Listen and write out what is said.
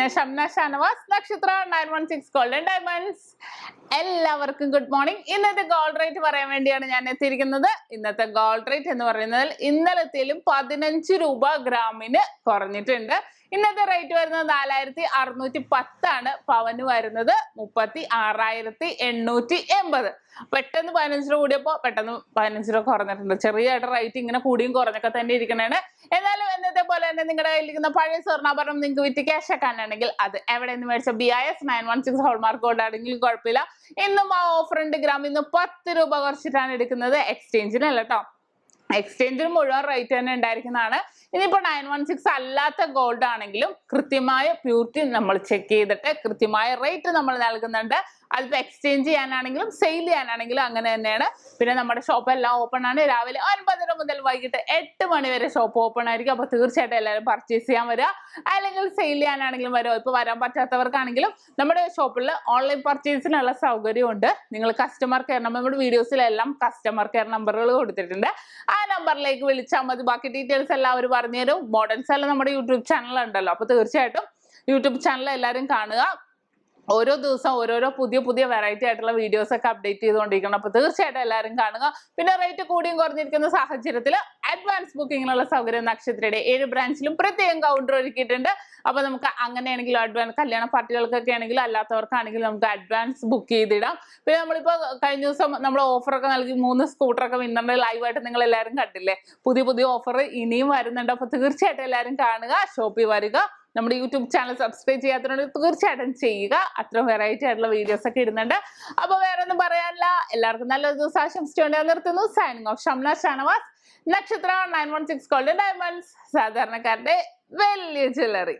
Shamna Shanavas, Nakshatra 916 Golden Diamonds. എല്ലാവർക്കും good morning. ഇന്നത്തെ gold rate പറയാൻ വേണ്ടിയാണ് ഞാൻ എത്തിയിരിക്കുന്നത്. ഇന്നത്തെ ഗോൾഡ് റേറ്റ് എന്ന് പറയുന്നത് ഇന്നലത്തേലും 15 രൂപ ഗ്രാമിന് കുറഞ്ഞിട്ടുണ്ട്. ഇന്നത്തെ റേറ്റ് വരുന്നത് 4610 ആണ്. പവന് വരുന്നത് 36,880. പെട്ടെന്ന് 15 രൂപ കൂടിയപ്പോൾ പെട്ടെന്ന് 15 രൂപ കുറഞ്ഞിട്ടുണ്ട്. ചെറിയായിട്ട് റേറ്റ് ഇങ്ങനെ കൂടിയും കുറഞ്ഞൊക്കെ തന്നെ ഇരിക്കണേണ്. എന്നാലും എന്നത്തെ പോലെ തന്നെ നിങ്ങളുടെ കയ്യിലിരിക്കുന്ന പഴയ സ്വർണ്ണാഭരണം നിങ്ങൾക്ക് വിറ്റ് ക്യാഷ് ആക്കാനാണെങ്കിൽ അത് എവിടെ നിന്ന് മേടിച്ച BIS 916 ഹോൾമാർക്ക് ഗോൾഡ് ആണെങ്കിലും കുഴപ്പമില്ല. ഇന്നും ആ ഓഫർ ഉണ്ട്. ഗ്രാം ഇന്ന് 10 രൂപ കുറച്ചിട്ടാണ് എടുക്കുന്നത്. എക്സ്ചേഞ്ചിനല്ല കേട്ടോ, എക്സ്ചേഞ്ചിന് മുഴുവൻ റേറ്റ് തന്നെ ഉണ്ടായിരിക്കുന്നതാണ്. ഇനിയിപ്പോ 916 അല്ലാത്ത ഗോൾഡ് ആണെങ്കിലും കൃത്യമായ പ്യൂരിറ്റി നമ്മൾ ചെക്ക് ചെയ്തിട്ട് കൃത്യമായ റേറ്റ് നമ്മൾ നൽകുന്നുണ്ട്. അതിപ്പോ എക്സ്ചേഞ്ച് ചെയ്യാനാണെങ്കിലും സെയിൽ ചെയ്യാനാണെങ്കിലും അങ്ങനെ തന്നെയാണ്. പിന്നെ നമ്മുടെ ഷോപ്പ് എല്ലാം ഓപ്പൺ ആണ്. രാവിലെ 9 മുതൽ വൈകിട്ട് 8 മണി വരെ ഷോപ്പ് ഓപ്പൺ ആയിരിക്കും. അപ്പൊ തീർച്ചയായിട്ടും എല്ലാവരും പർച്ചേസ് ചെയ്യാൻ വരിക, അല്ലെങ്കിൽ സെയിൽ ചെയ്യാനാണെങ്കിലും വരിക. ഇപ്പൊ വരാൻ പറ്റാത്തവർക്കാണെങ്കിലും നമ്മുടെ ഷോപ്പിൽ ഓൺലൈൻ പർച്ചേസിനുള്ള സൗകര്യമുണ്ട്. നിങ്ങൾ കസ്റ്റമർ കെയർ നമ്പർ, നമ്മുടെ വീഡിയോസിലെല്ലാം കസ്റ്റമർ കെയർ നമ്പറുകൾ കൊടുത്തിട്ടുണ്ട്. ആ നമ്പറിലേക്ക് വിളിച്ചാൽ മതി. ബാക്കി ഡീറ്റെയിൽസ് എല്ലാം അവർ പറഞ്ഞുതരും. മോഡൽസ് എല്ലാം നമ്മുടെ യൂട്യൂബ് ചാനൽ ഉണ്ടല്ലോ, അപ്പൊ തീർച്ചയായിട്ടും യൂട്യൂബ് ചാനൽ എല്ലാവരും കാണുക. ഓരോ ദിവസം ഓരോരോ പുതിയ വെറൈറ്റി ആയിട്ടുള്ള വീഡിയോസ് ഒക്കെ അപ്ഡേറ്റ് ചെയ്തുകൊണ്ടിരിക്കണം. അപ്പൊ തീർച്ചയായിട്ടും എല്ലാവരും കാണുക. പിന്നെ റേറ്റ് കൂടിയും കുറഞ്ഞിരിക്കുന്ന സാഹചര്യത്തിൽ അഡ്വാൻസ് ബുക്കിങ്ങിനുള്ള സൗകര്യം നക്ഷത്രയുടെ 7 ബ്രാഞ്ചിലും പ്രത്യേകം കൗണ്ടർ ഒരുക്കിയിട്ടുണ്ട്. അപ്പൊ നമുക്ക് അങ്ങനെയാണെങ്കിലും അഡ്വാൻസ്, കല്യാണ പാർട്ടികൾക്കൊക്കെ ആണെങ്കിലും അല്ലാത്തവർക്കാണെങ്കിലും നമുക്ക് അഡ്വാൻസ് ബുക്ക് ചെയ്തിടാം. പിന്നെ നമ്മളിപ്പോ കഴിഞ്ഞ ദിവസം നമ്മൾ ഓഫറൊക്കെ നൽകി 3 സ്കൂട്ടറൊക്കെ വിന്നറിന്റെ ലൈവായിട്ട് നിങ്ങൾ എല്ലാവരും കണ്ടില്ലേ. പുതിയ ഓഫർ ഇനിയും വരുന്നുണ്ട്. അപ്പൊ തീർച്ചയായിട്ടും എല്ലാവരും കാണുക, ഷോപ്പിൽ വരിക. നമ്മുടെ യൂട്യൂബ് ചാനൽ സബ്സ്ക്രൈബ് ചെയ്യാത്തതുകൊണ്ട് തീർച്ചയായിട്ടും ചെയ്യുക. അത്ര വെറൈറ്റി ആയിട്ടുള്ള വീഡിയോസ് ഒക്കെ ഇടുന്നുണ്ട്. അപ്പൊ വേറെ ഒന്നും പറയാനില്ല. എല്ലാവർക്കും നല്ലൊരു ദിവസം ആശംസിച്ചുകൊണ്ട് നിർത്തുന്നു. സൈനിങ് ഓഫ് ഷംന ഷാനവാസ്, നക്ഷത്ര 916 ഗോൾഡൻ ഡയമണ്ട്സ്, സാധാരണക്കാരുടെ വലിയ ജ്വല്ലറി.